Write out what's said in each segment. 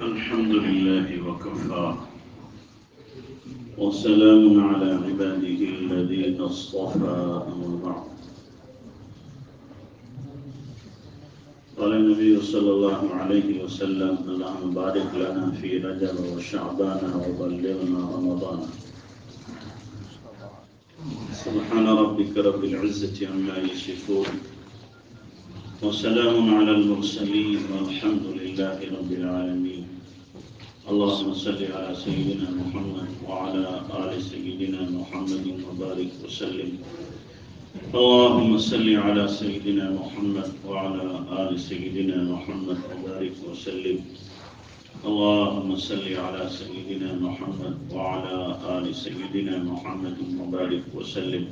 الحمد لله وكفى وسلام على عباده الذين اصطفى أما بعد. قال النبي صلى الله عليه وسلم: اللهم بارك لنا في رجب وشعبان وبلغنا رمضان. سبحان ربك رب العزة عما يصفون وسلام على المرسلين والحمد لله رب العالمين. اللهم صل على سيدنا محمد وعلى آل سيدنا محمد وبارك وسلم. اللهم صل على سيدنا محمد وعلى آل سيدنا محمد وبارك وسلم. اللهم صل على سيدنا محمد وعلى آل سيدنا محمد وبارك وسلم.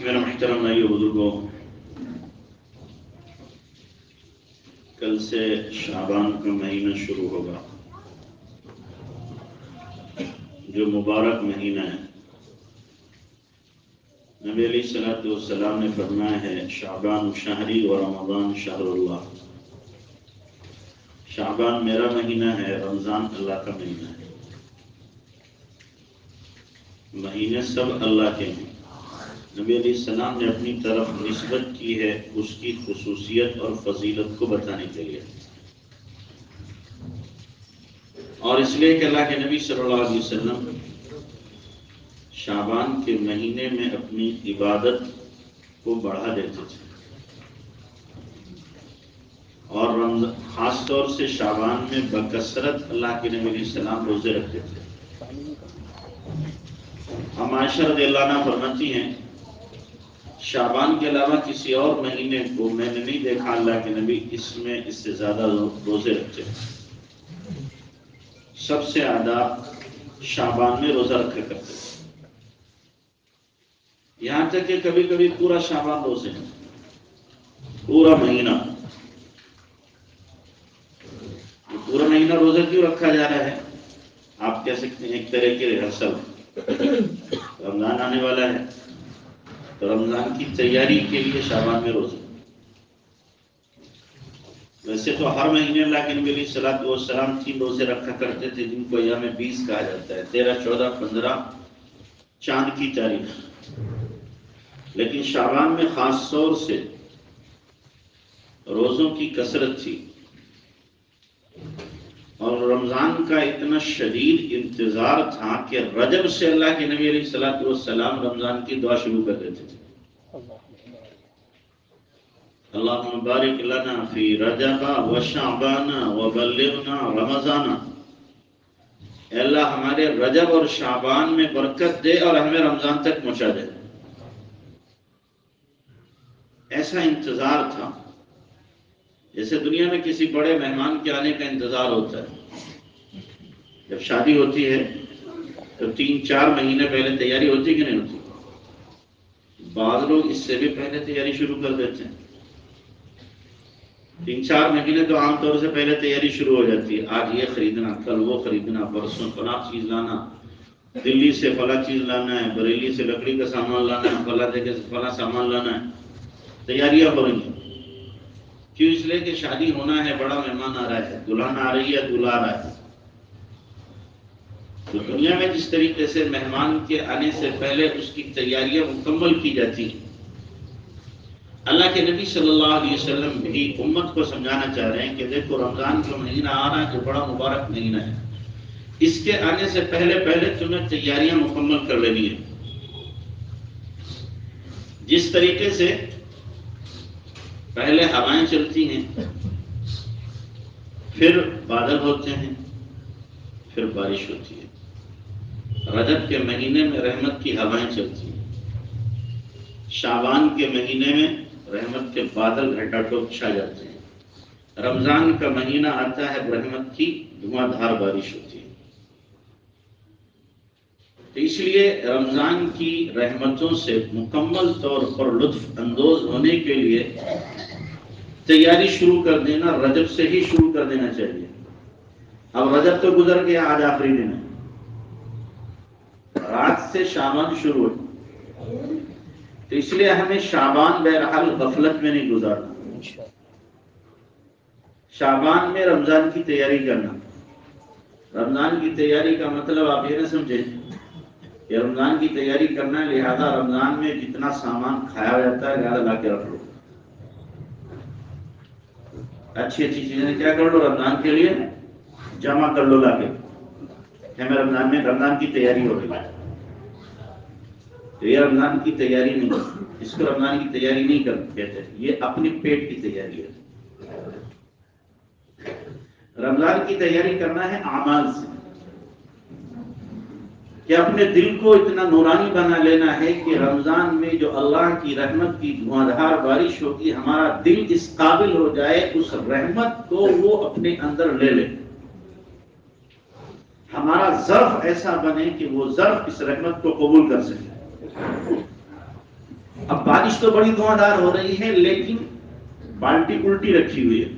میرا محترم بھائیو بزرگوں، کل سے شعبان کا مہینہ شروع ہوگا، جو مبارک مہینہ ہے۔ نبی علیہ الصلوۃ والسلام نے فرمایا ہے: شعبان شہری و رمضان شہر اللہ۔ شعبان میرا مہینہ ہے، رمضان اللہ کا مہینہ ہے۔ مہینے سب اللہ کے ہیں۔ نبی علیہ السلام نے اپنی طرف نسبت کی ہے اس کی خصوصیت اور فضیلت کو بتانے کے لیے، اور اس لیے کہ اللہ کے نبی صلی اللہ علیہ وسلم شعبان کے مہینے میں اپنی عبادت کو بڑھا دیتے تھے، اور خاص طور سے شعبان میں بکثرت اللہ کے نبی علیہ السلام روزے رکھتے تھے۔ ہم عائشہ رضی اللہ عنہا فرماتی ہیں: شعبان کے علاوہ کسی اور مہینے کو میں نے نہیں دیکھا اللہ کے نبی اس سے زیادہ روزے رکھتے ہیں۔ سب سے زیادہ شعبان میں روزہ رکھا کرتے تھے، یہاں تک کہ کبھی کبھی پورا شعبان روزے ہیں، پورا مہینہ۔ پورا مہینہ روزہ کیوں رکھا جا رہا ہے؟ آپ کہہ سکتے ہیں ایک طرح کی ریہرسل۔ رمضان آنے والا ہے تو رمضان کی تیاری کے لیے شعبان میں روزے۔ ویسے تو ہر مہینے اللہ کے نبی علیہ الصلوۃ والسلام 3 روزے رکھا کرتے تھے، جن کو ایام 20 کہا جاتا ہے، 13، 14، 15 چاند کی تاریخ۔ لیکن شعبان میں خاص طور سے روزوں کی کثرت تھی، اور رمضان کا اتنا شدید انتظار تھا کہ رجب سے اللہ کے نبی علیہ الصلوۃ والسلام رمضان کی دعا شروع کر دیتے تھے: اللہم بارک لنا فی رجب وشعبان وبلغنا رمضان۔ اے اللہ ہمارے رجب اور شعبان میں برکت دے اور ہمیں رمضان تک پہنچا دے۔ ایسا انتظار تھا جیسے دنیا میں کسی بڑے مہمان کے آنے کا انتظار ہوتا ہے۔ جب شادی ہوتی ہے تو 3-4 مہینے پہلے تیاری ہوتی کہ نہیں ہوتی؟ بعض لوگ اس سے بھی پہلے تیاری شروع کر دیتے ہیں۔ 3-4 مہینے تو عام طور سے پہلے تیاری شروع ہو جاتی ہے، آج یہ خریدنا، کل وہ خریدنا، پرسوں فلاں چیز لانا، دلی سے فلاں چیز لانا ہے، بریلی سے لکڑی کا سامان لانا ہے، فلاں جگہ سے فلاں سامان لانا ہے۔ تیاریاں ہو رہی ہیں، کیوں؟ اس لیے کہ شادی ہونا ہے، بڑا مہمان آ رہا ہے، دلہن آ رہی ہے، دولہا آ رہا ہے۔ تو دنیا میں جس طریقے سے مہمان کے آنے سے پہلے اس کی تیاریاں مکمل کی جاتی ہیں، اللہ کے نبی صلی اللہ علیہ وسلم بھی امت کو سمجھانا چاہ رہے ہیں کہ دیکھو رمضان کا مہینہ آ رہا ہے، جو بڑا مبارک مہینہ ہے، اس کے آنے سے پہلے تمہیں تیاریاں مکمل کر لینی ہے۔ جس طریقے سے پہلے ہوائیں چلتی ہیں، پھر بادل ہوتے ہیں، پھر بارش ہوتی ہے۔ رجب کے مہینے میں رحمت کی ہوائیں چلتی ہیں، شعبان کے مہینے میں رحمت کے بادل گھٹا ٹوپ چھا جاتے ہیں، رمضان کا مہینہ آتا ہے، رحمت کی دھواں دھار بارش ہوتی ہے۔ تو اس لیے رمضان کی رحمتوں سے مکمل طور پر لطف اندوز ہونے کے لیے تیاری شروع کر دینا، رجب سے ہی شروع کر دینا چاہیے۔ اب رجب تو گزر گیا، آج آخری دن ہے، رات سے شعبان شروع ہے، تو اس لیے ہمیں شعبان بہرحال غفلت میں نہیں گزارنا۔ شعبان میں رمضان کی تیاری کرنا. رمضان کی تیاری کا مطلب آپ یہ نہ سمجھیں کہ رمضان کی تیاری کرنا ہے لہذا رمضان میں جتنا سامان کھایا جاتا ہے لہذا لا کے رکھ لو. اچھی اچھی چیزیں کیا کر لو رمضان کے لیے جمع کر لو لا کے. ہمیں رمضان کی تیاری ہو رہی ہے تو یہ رمضان کی تیاری نہیں, اس کو رمضان کی تیاری نہیں کہتے, یہ اپنے پیٹ کی تیاری ہے. رمضان کی تیاری کرنا ہے اعمال سے, کہ اپنے دل کو اتنا نورانی بنا لینا ہے کہ رمضان میں جو اللہ کی رحمت کی دھواں بارش ہوتی ہمارا دل اس قابل ہو جائے اس رحمت کو وہ اپنے اندر لے لے. ہمارا ظرف ایسا بنے کہ وہ ظرف اس رحمت کو قبول کر سکے. اب بارش تو بڑی دھواں ہو رہی ہے لیکن بالٹی الٹی رکھی ہوئی ہے,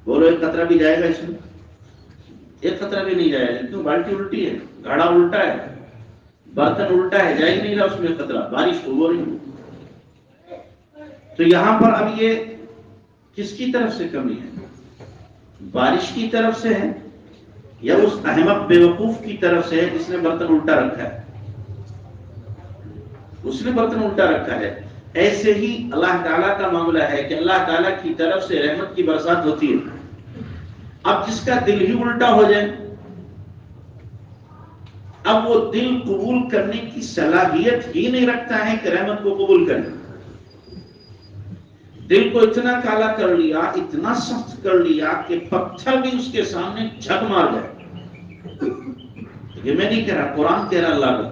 بولو ایک قطرہ بھی جائے گا اس میں؟ ایک قطرہ بھی نہیں جائے گا. کیوں؟ بالٹی الٹی ہے, گھڑا الٹا ہے, برتن الٹا ہے, جا ہی نہیں رہا اس میں قطرہ, بارش ہو رہی. تو یہاں پر اب یہ کس کی طرف سے کمی ہے؟ بارش کی طرف سے ہے یا اس احمق بیوقوف کی طرف سے ہے جس نے برتن الٹا رکھا ہے؟ اس نے برتن الٹا رکھا ہے. ایسے ہی اللہ تعالیٰ کا معاملہ ہے کہ اللہ تعالیٰ کی طرف سے رحمت کی برسات ہوتی ہے. اب جس کا دل ہی الٹا ہو جائے, اب وہ دل قبول کرنے کی صلاحیت ہی نہیں رکھتا ہے کہ رحمت کو قبول کرے. دل کو اتنا کالا کر لیا, اتنا سخت کر لیا کہ پتھر بھی اس کے سامنے جھک مار جائے. یہ میں نہیں کہہ رہا, قرآن کہہ رہا اللہ کا,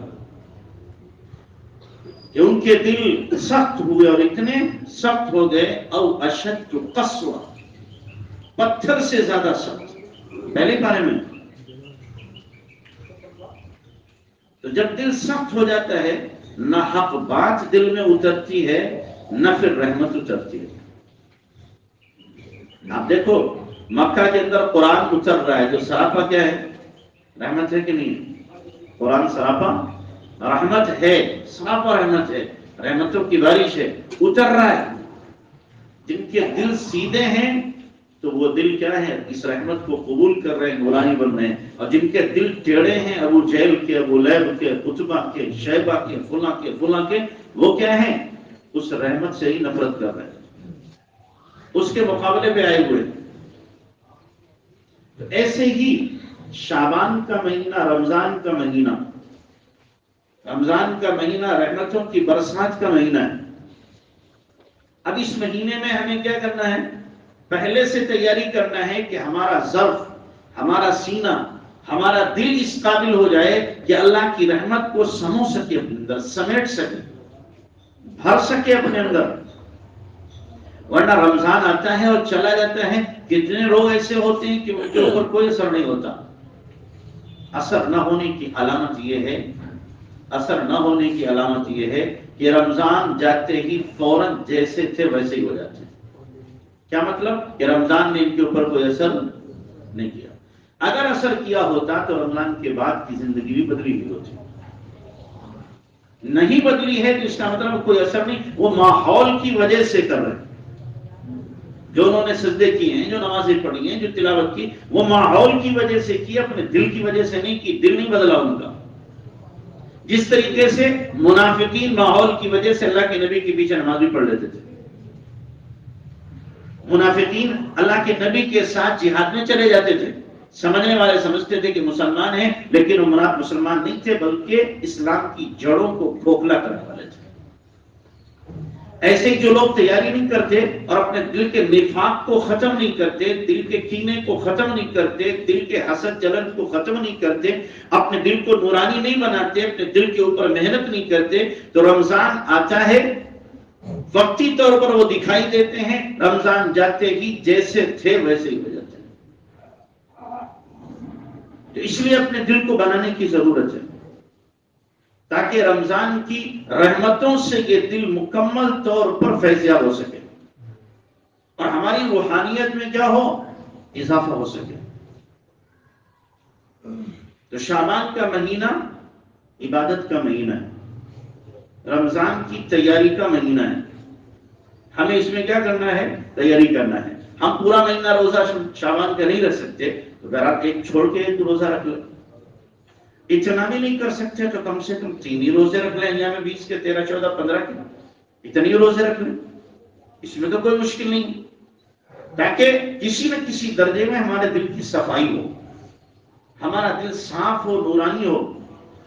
کہ ان کے دل سخت ہوئے اور اتنے سخت ہو گئے او اشد قسوہ, پتھر سے زیادہ سخت. پہلے پارے میں تو جب دل سخت ہو جاتا ہے نہ حق بات دل میں اترتی ہے نہ پھر رحمت اترتی ہے. آپ دیکھو مکہ کے اندر قرآن اتر رہا ہے, جو سراپا کیا ہے؟ رحمت ہے کہ نہیں؟ قرآن سراپا رحمت ہے, سراپا رحمت ہے, رحمتوں کی بارش ہے, اتر رہا ہے. جن کے دل سیدھے ہیں تو وہ دل کیا ہے؟ اس رحمت کو قبول کر رہے ہیں, نورانی بن رہے ہیں. اور جن کے دل ٹیڑے ہیں, ابو جہل کے, ابو لہب کے, عتبہ کے, شیبہ کے, فلاں کے, وہ کیا ہیں؟ اس رحمت سے ہی نفرت کر رہے ہیں, اس کے مقابلے پہ آئے ہوئے. تو ایسے ہی شعبان کا مہینہ, رمضان کا مہینہ, رمضان کا مہینہ رحمتوں کی برسات کا مہینہ ہے. اب اس مہینے میں ہمیں کیا کرنا ہے؟ پہلے سے تیاری کرنا ہے کہ ہمارا ظرف, ہمارا سینہ, ہمارا دل اس قابل ہو جائے کہ اللہ کی رحمت کو سمو سکے, اپنے اندر سمیٹ سکے, بھر سکے اپنے اندر. ورنہ رمضان آتا ہے اور چلا جاتا ہے. کتنے لوگ ایسے ہوتے ہیں کہ ان کے اوپر کوئی اثر نہیں ہوتا. اثر نہ ہونے کی علامت یہ ہے, اثر نہ ہونے کی علامت یہ ہے کہ رمضان جاتے ہی فوراً جیسے تھے ویسے ہی ہو جاتے ہیں. کیا مطلب؟ کہ رمضان نے ان کے اوپر کوئی اثر نہیں کیا. اگر اثر کیا ہوتا تو رمضان کے بعد کی زندگی بھی بدلی ہوئی ہوتی. نہیں بدلی ہے تو اس کا مطلب کوئی اثر نہیں, وہ ماحول کی وجہ سے کر رہے ہیں. جو انہوں نے سجدے کیے ہیں, جو نمازیں پڑھی ہیں, جو تلاوت کی, وہ ماحول کی وجہ سے کی, اپنے دل کی وجہ سے نہیں کی. دل نہیں بدلا ان کا. جس طریقے سے منافقین ماحول کی وجہ سے اللہ کے نبی کے پیچھے نماز بھی پڑھ لیتے تھے. منافقین اللہ کے نبی کے ساتھ جہاد میں چلے جاتے تھے. سمجھنے والے سمجھتے تھے کہ مسلمان ہیں, لیکن وہ مسلمان نہیں تھے بلکہ اسلام کی جڑوں کو کھوکھلا کرنے والے تھے. ایسے جو لوگ تیاری نہیں کرتے اور اپنے دل کے نفاق کو ختم نہیں کرتے, دل کے کینے کو ختم نہیں کرتے, دل کے حسد جلن کو ختم نہیں کرتے, اپنے دل کو نورانی نہیں بناتے, اپنے دل کے اوپر محنت نہیں کرتے, تو رمضان آتا ہے وقتی طور پر وہ دکھائی دیتے ہیں, رمضان جاتے ہی جیسے تھے ویسے ہی ہو جاتے ہیں. تو اس لیے اپنے دل کو بنانے کی ضرورت ہے تاکہ رمضان کی رحمتوں سے یہ دل مکمل طور پر فیضیاب ہو سکے اور ہماری روحانیت میں کیا ہو؟ اضافہ ہو سکے. تو شعبان کا مہینہ عبادت کا مہینہ ہے, رمضان کی تیاری کا مہینہ ہے. ہمیں اس میں کیا کرنا ہے؟ تیاری کرنا ہے. ہم پورا مہینہ روزہ شعبان کا نہیں رکھ سکتے تو ذرا ایک چھوڑ کے ایک روزہ رکھ لیں. اتنا بھی نہیں کر سکتے تو کم سے کم 3 ہی روزے رکھ لیں، یا میں 20 کے 13 14 15 کے اتنے روزے رکھ لیں. اس میں تو کوئی مشکل نہیں، تاکہ کسی نہ کسی درجے میں ہمارے دل کی صفائی ہو، ہمارا دل صاف ہو، نورانی ہو،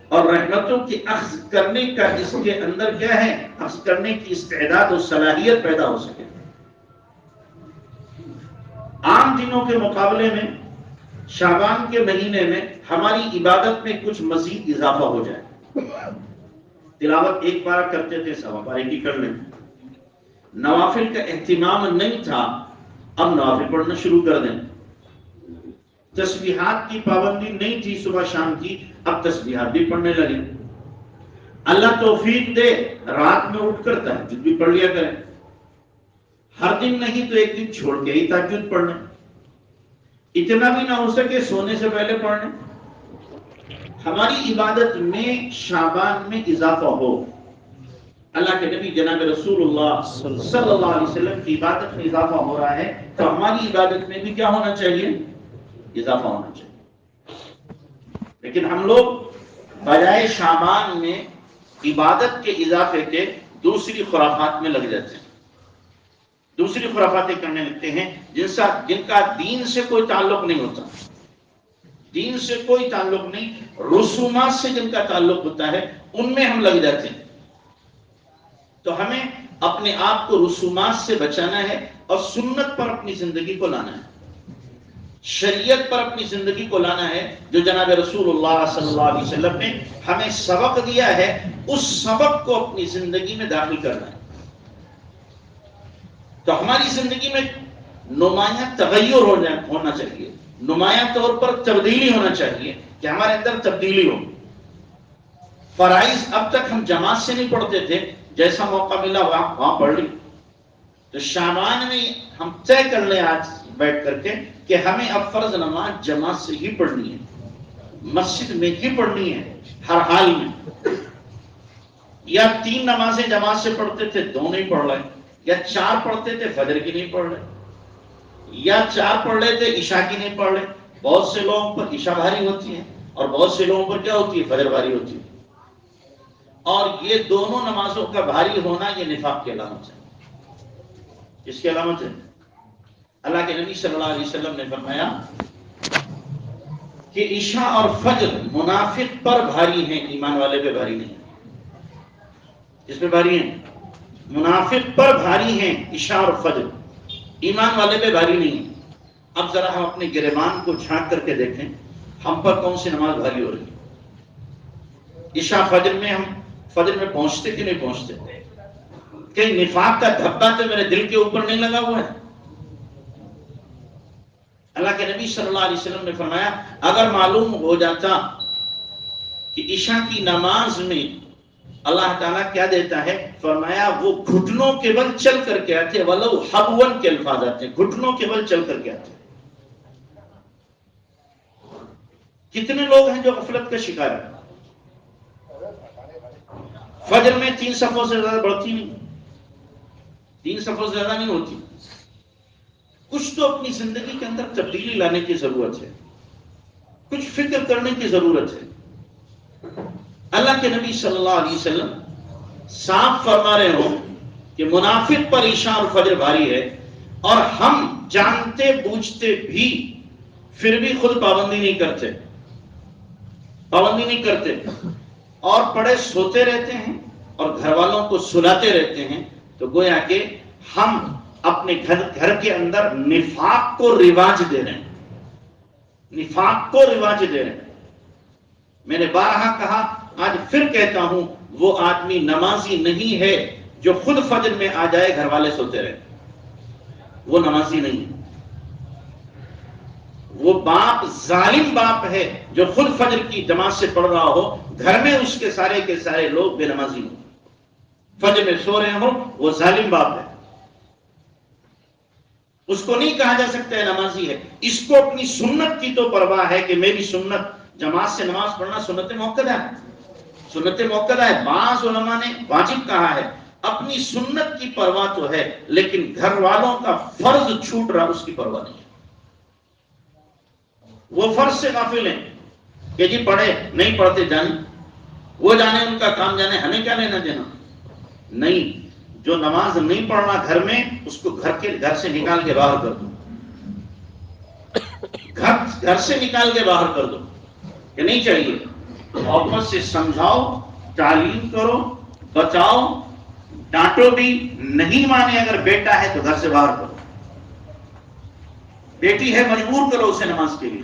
اور رحمتوں کی اخذ کرنے کا اس کے اندر کیا ہے، اخذ کرنے کی استعداد و صلاحیت پیدا ہو سکے. عام دنوں کے مقابلے میں شعبان کے مہینے میں ہماری عبادت میں کچھ مزید اضافہ ہو جائے. تلاوت ایک بار کرتے تھے، سوا بار کی کر لیں. نوافل کا اہتمام نہیں تھا، اب نوافل پڑھنا شروع کر دیں. تسبیحات کی پابندی نہیں تھی صبح شام کی، اب تسبیحات بھی پڑھنے لگے. اللہ توفیق دے رات میں اٹھ کر تہجد بھی پڑھ لیا کریں. ہر دن نہیں تو ایک دن چھوڑ کے ہی تہجد پڑھنے. اتنا بھی نہ ہو سکے سونے سے پہلے پڑھنے. ہماری عبادت میں شعبان میں اضافہ ہو. اللہ کے نبی جناب رسول اللہ صلی اللہ علیہ وسلم کی عبادت میں اضافہ ہو رہا ہے تو ہماری عبادت میں بھی کیا ہونا چاہیے؟ اضافہ ہونا چاہیے. لیکن ہم لوگ بجائے شعبان میں عبادت کے اضافے کے دوسری خرافات میں لگ جاتے ہیں، دوسری خرافاتیں کرنے لگتے ہیں جن کا دین سے کوئی تعلق نہیں ہوتا. دین سے کوئی تعلق نہیں، رسومات سے جن کا تعلق ہوتا ہے ان میں ہم لگ جاتے ہیں. تو ہمیں اپنے آپ کو رسومات سے بچانا ہے اور سنت پر اپنی زندگی کو لانا ہے، شریعت پر اپنی زندگی کو لانا ہے. جو جناب رسول اللہ صلی اللہ علیہ وسلم نے ہمیں سبق دیا ہے اس سبق کو اپنی زندگی میں داخل کرنا ہے. تو ہماری زندگی میں نمایاں تغیر ہونا چاہیے، نمایاں طور پر تبدیلی ہونا چاہیے کہ ہمارے اندر تبدیلی ہو. فرائض اب تک ہم جماعت سے نہیں پڑھتے تھے، جیسا موقع ملا وہاں پڑھ لی. تو شعبان میں ہم طے کر لیں آج بیٹھ کر کے کہ ہمیں اب فرض نماز جماعت سے ہی پڑھنی ہے، مسجد میں ہی پڑھنی ہے ہر حال میں. یا 3 نمازیں جماعت سے پڑھتے تھے 2 نہیں پڑھ رہے، یا 4 پڑھتے تھے فجر کی نہیں پڑھ رہے، یا 4 پڑھ رہے تھے عشاء کی نہیں پڑھ رہے. بہت سے لوگوں پر عشاء بھاری ہوتی ہے اور بہت سے لوگوں پر کیا ہوتی ہے، فجر بھاری ہوتی ہے. اور یہ دونوں نمازوں کا بھاری ہونا یہ نفاق کی علامت ہے. اس کی علامت ہے. اللہ کے نبی صلی اللہ علیہ وسلم نے فرمایا کہ عشاء اور فجر منافق پر بھاری ہیں، ایمان والے پہ بھاری نہیں. اس پہ بھاری ہیں، منافق پر بھاری ہیں عشاء اور فجر، ایمان والے پہ بھاری نہیں ہیں. اب ذرا ہم اپنے گریبان کو جھانک کر کے دیکھیں ہم پر کون سی نماز بھاری ہو رہی ہے. عشاء فجر میں ہم فجر میں پہنچتے کہ نہیں پہنچتے؟ کہ نفاق کا دھبا تو میرے دل کے اوپر نہیں لگا ہوا ہے؟ اللہ کے نبی صلی اللہ علیہ وسلم نے فرمایا اگر معلوم ہو جاتا کہ عشاء کی نماز میں اللہ تعالیٰ کیا دیتا ہے، فرمایا وہ گھٹنوں کے بل چل کر کے آتے، ولو حبون کے الفاظ آتے ہیں، گھٹنوں کے بل چل کر کے آتے. کتنے لوگ ہیں جو غفلت کا شکار ہیں. فجر میں 3 صفوں سے زیادہ بڑھتی نہیں، 3 صفوں سے زیادہ نہیں ہوتی. کچھ تو اپنی زندگی کے اندر تبدیلی لانے کی ضرورت ہے، کچھ فکر کرنے کی ضرورت ہے. اللہ کے نبی صلی اللہ علیہ وسلم صاف فرما رہے ہوں کہ منافق پر عشاء اور فجر بھاری ہے، اور ہم جانتے بوجھتے بھی پھر بھی خود پابندی نہیں کرتے اور پڑے سوتے رہتے ہیں اور گھر والوں کو سلاتے رہتے ہیں. تو گویا کہ ہم اپنے گھر کے اندر نفاق کو رواج دے رہے ہیں. میں نے بارہا کہا، آج پھر کہتا ہوں، وہ آدمی نمازی نہیں ہے جو خود فجر میں آ جائے گھر والے سوتے رہے، وہ نمازی نہیں ہے. وہ باپ ظالم باپ ہے جو خود فجر کی جماعت سے پڑھ رہا ہو، گھر میں اس کے سارے لوگ بے نمازی ہوں، فجر میں سو رہے ہوں، وہ ظالم باپ ہے. اس کو نہیں کہا جا سکتا ہے نمازی ہے. اس کو اپنی سنت کی تو پرواہ ہے کہ میری سنت جماعت سے نماز پڑھنا سنت موقدہ ہے. بعض علماء نے واجب کہا ہے، اپنی سنت کی پرواہ تو ہے لیکن گھر والوں کا فرض چھوٹ رہا اس کی پرواہ نہیں ہے. وہ فرض سے غافل ہیں کہ جی پڑھے نہیں پڑھتے جانے، وہ جانے ان کا کام جانے، ہمیں کیا لینا دینا. نہیں، جو نماز نہیں پڑھنا گھر میں اس کو گھر سے نکال کے باہر کر دو، گھر سے نکال کے باہر کر دو کہ نہیں چاہیے. محبت سے سمجھاؤ، تعلیم کرو، بچاؤ، ڈانٹو بھی. نہیں مانے اگر بیٹا ہے تو گھر سے باہر کرو، بیٹی ہے مجبور کرو اسے نماز کے لیے،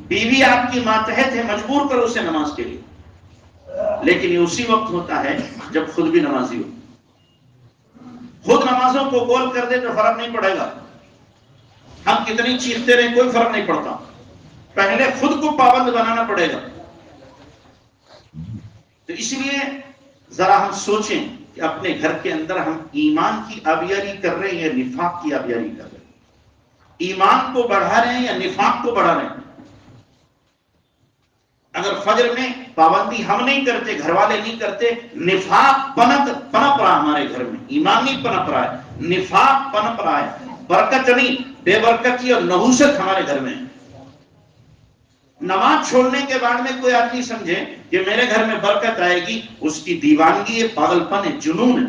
بیوی آپ کی ماتحت ہے مجبور کرو اسے نماز کے لیے. لیکن یہ اسی وقت ہوتا ہے جب خود بھی نمازی ہو. خود نمازوں کو گول کر دے تو فرق نہیں پڑے گا، ہم کتنی چیختے رہیں کوئی فرق نہیں پڑتا. پہلے خود کو پابند بنانا پڑے گا. تو اس لیے ذرا ہم سوچیں کہ اپنے گھر کے اندر ہم ایمان کی آبیاری کر رہے ہیں یا نفاق کی آبیاری کر رہے ہیں، ایمان کو بڑھا رہے ہیں یا نفاق کو بڑھا رہے ہیں. اگر فجر میں پابندی ہم نہیں کرتے، گھر والے نہیں کرتے، نفاق پنپ رہا ہمارے گھر میں، ایمان نہیں پنپ رہا ہے، نفاق پنپ رہا ہے، برکت نہیں، بے برکتی اور نحوست ہمارے گھر میں ہے. نماز چھوڑنے کے بعد میں کوئی آدمی سمجھے کہ میرے گھر میں برکت آئے گی، اس کی دیوانگی ہے، پاگل پن ہے، جنون ہے.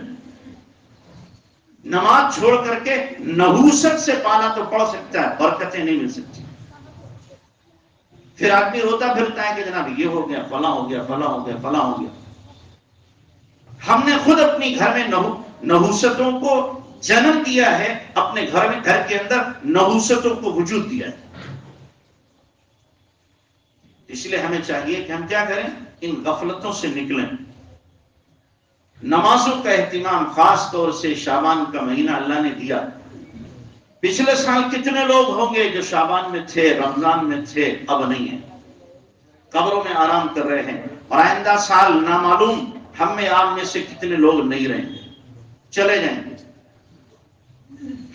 نماز چھوڑ کر کے نحوست سے پالا تو پڑھ سکتا ہے، برکتیں نہیں مل سکتی. پھر آدمی روتا پھرتا ہے کہ جناب یہ ہو گیا، فلاں ہو گیا، فلاں ہو گیا، فلاں ہو گیا. ہم نے خود اپنی گھر میں نحوستوں کو جنم دیا ہے، اپنے گھر کے اندر نحوستوں کو وجود دیا ہے. اس لیے ہمیں چاہیے کہ ہم کیا کریں، ان غفلتوں سے نکلیں. نمازوں کا اہتمام خاص طور سے شعبان کا مہینہ اللہ نے دیا. پچھلے سال کتنے لوگ ہوں گے جو شعبان میں تھے، رمضان میں تھے، اب نہیں ہیں، قبروں میں آرام کر رہے ہیں. اور آئندہ سال نامعلوم ہم میں آپ میں سے کتنے لوگ نہیں رہیں گے، چلے جائیں گے.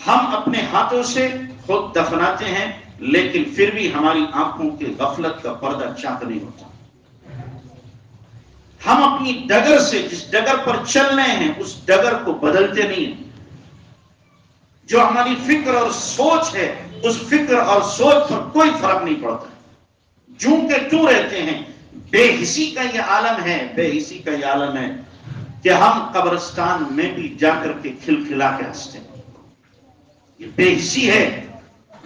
ہم اپنے ہاتھوں سے خود دفناتے ہیں لیکن پھر بھی ہماری آنکھوں کی غفلت کا پردہ چاک نہیں ہوتا. ہم اپنی ڈگر سے جس ڈگر پر چل رہے ہیں اس ڈگر کو بدلتے نہیں ہیں. جو ہماری فکر اور سوچ ہے اس فکر اور سوچ پر کوئی فرق نہیں پڑتا، جوں کے توں رہتے ہیں. بے حسی کا یہ عالم ہے، بے حسی کا یہ عالم ہے کہ ہم قبرستان میں بھی جا کر کے کھلکھلا کے ہنستے ہیں. یہ بے حسی ہے،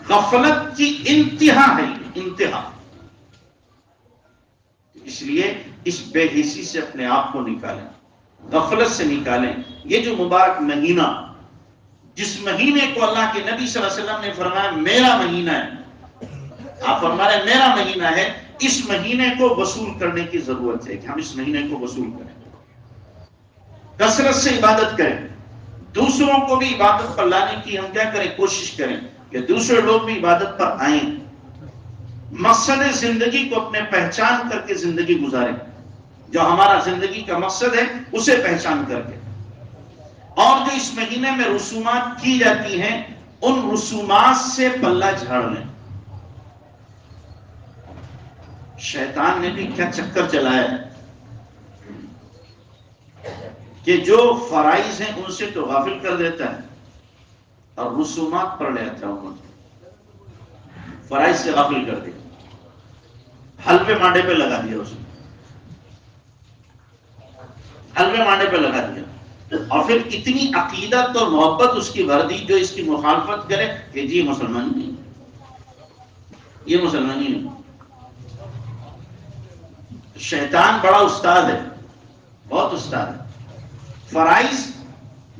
غفلت کی انتہا ہے، انتہا. اس لیے اس بے حسی سے اپنے آپ کو نکالیں، غفلت سے نکالیں. یہ جو مبارک مہینہ، جس مہینے کو اللہ کے نبی صلی اللہ علیہ وسلم نے فرمایا میرا مہینہ ہے، آپ فرما رہے ہیں میرا مہینہ ہے، اس مہینے کو وصول کرنے کی ضرورت ہے کہ ہم اس مہینے کو وصول کریں، کثرت سے عبادت کریں. دوسروں کو بھی عبادت پر لانے کی ہم کیا کریں، کوشش کریں کہ دوسرے لوگ بھی عبادت پر آئیں. مقصد زندگی کو اپنے پہچان کر کے زندگی گزاریں، جو ہمارا زندگی کا مقصد ہے اسے پہچان کر کے. اور جو اس مہینے میں رسومات کی جاتی ہیں ان رسومات سے پلہ جھاڑ لیں. شیطان نے بھی کیا چکر چلایا ہے کہ جو فرائض ہیں ان سے تو غافل کر دیتا ہے اور رسومات پڑھ لیتا ہے. فرائض سے غافل کر دیا، حلوے مانڈے پہ لگا دیا، اس نے حلوے مانڈے پہ لگا دیا. اور پھر اتنی عقیدت اور محبت اس کی بھر دی جو اس کی مخالفت کرے کہ جی مسلمان نہیں، یہ مسلمان ہی نہیں. شیطان بڑا استاد ہے، بہت استاد ہے. فرائض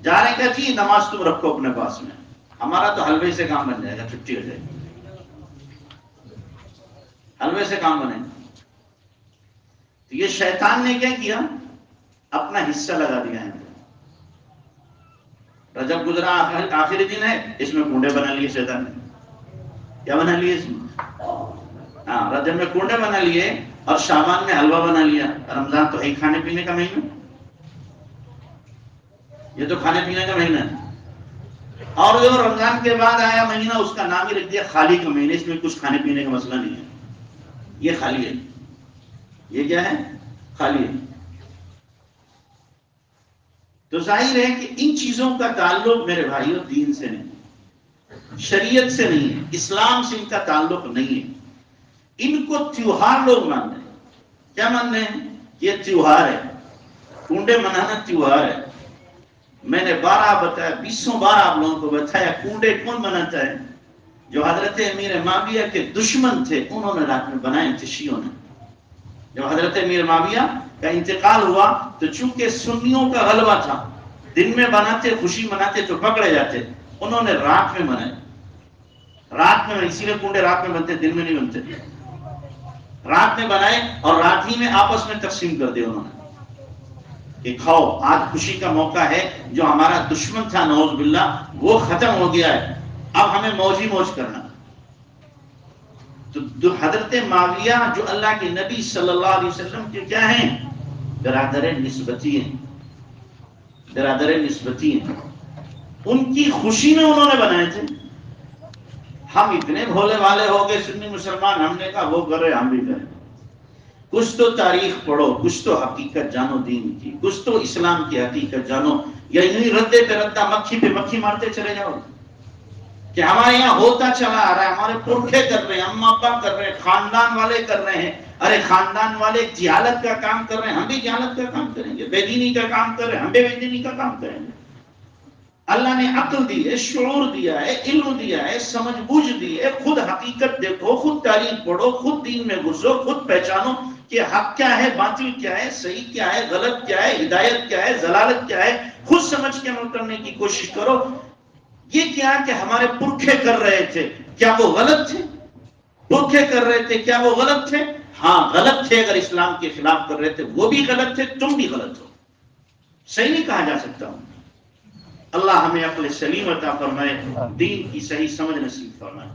جا رہے گا جی نماز تم رکھو اپنے پاس میں، ہمارا تو حلوے سے کام بن جائے گا، چھٹی ہو جائے گی، حلوے سے کام بنے گا. تو یہ شیطان نے کیا کیا، اپنا حصہ لگا دیا ہے. رجب گزرا آخری دن ہے، اس میں کنڈے بنا لیے شیطان نے. کیا بنا لیے اس میں؟ ہاں، رجب میں کنڈے بنا لیے اور شعبان میں حلوہ بنا لیا. رمضان تو ہے کھانے پینے کا مہینہ، یہ تو کھانے پینے کا مہینہ ہے. اور جو رمضان کے بعد آیا مہینہ اس کا نام ہی رکھ دیا خالی کا مہینہ. اس میں کچھ کھانے پینے کا مسئلہ نہیں ہے، یہ خالی ہے. یہ کیا ہے؟ خالی ہے. تو ظاہر ہے کہ ان چیزوں کا تعلق میرے بھائیوں دین سے نہیں، شریعت سے نہیں ہے، اسلام سے ان کا تعلق نہیں ہے۔ ان کو تیوہار لوگ مان رہے ہیں۔ کیا مان رہے ہیں؟ یہ تیوہار ہے، کنڈے منانا تیوہار ہے۔ میں نے 20 بار آپ لوگوں کو بتایا کنڈے کون مناتا ہے؟ جو حضرت امیر معاویہ کے دشمن تھے انہوں نے رات میں بنائے تھے شیعوں نے۔ جب حضرت امیر معاویہ کا انتقال ہوا تو چونکہ سنیوں کا غلبہ تھا، دن میں بناتے خوشی مناتے تو پکڑے جاتے، انہوں نے رات میں منائے۔ رات میں، اسی لیے کنڈے رات میں بنتے، دن میں نہیں بنتے، رات میں بنائے اور رات ہی میں آپس میں تقسیم کر دیا انہوں نے کہ کھاؤ، آج خوشی کا موقع ہے، جو ہمارا دشمن تھا نعوذ باللہ وہ ختم ہو گیا ہے، اب ہمیں موج ہی موج کرنا۔ تو حضرت معاویہ جو اللہ کے نبی صلی اللہ علیہ وسلم کے کیا ہیں؟ برادر نسبتی ہیں، برادر نسبتی ہیں۔ ان کی خوشی میں انہوں نے بنائے تھے۔ ہم اتنے بھولے والے ہو گئے سنی مسلمان، ہم نے کہا وہ کر رہے ہم بھی کریں۔ کچھ تو تاریخ پڑھو، کچھ تو حقیقت جانو دین کی، کچھ تو اسلام کی حقیقت جانو، یا یوں ردے پہ ردہ مکھی پہ مکھی مارتے چلے جاؤ کہ ہمارے یہاں ہوتا چلا آ رہا ہے، ہمارے پرکھے کر رہے ہیں، اما ابا کر رہے ہیں، خاندان والے کر رہے ہیں۔ ارے خاندان والے جہالت کا کام کر رہے ہیں، ہم بھی جہالت کا کام کریں گے۔ بے دینی کا کام کر رہے ہیں، ہم بھی بے دینی کا کام کریں گے۔ اللہ نے عقل دی ہے، شعور دیا ہے، علم دیا ہے، سمجھ بوجھ دی ہے۔ خود حقیقت دیکھو، خود تاریخ پڑھو، خود دین میں گھسو، خود پہچانو کہ حق کیا ہے، باطل کیا ہے، صحیح کیا ہے، غلط کیا ہے، ہدایت کیا ہے، ضلالت کیا ہے، خود سمجھ کے عمل کرنے کی کوشش کرو۔ یہ کیا کہ ہمارے پرکھے کر رہے تھے، کیا وہ غلط تھے؟ پرکھے کر رہے تھے، کیا وہ غلط تھے؟ ہاں غلط تھے۔ اگر اسلام کے خلاف کر رہے تھے وہ بھی غلط تھے، تم بھی غلط ہو، صحیح نہیں کہا جا سکتا ہوں۔ اللہ ہمیں عقل سلیم عطا فرمائے، دین کی صحیح سمجھ نصیب فرمائے۔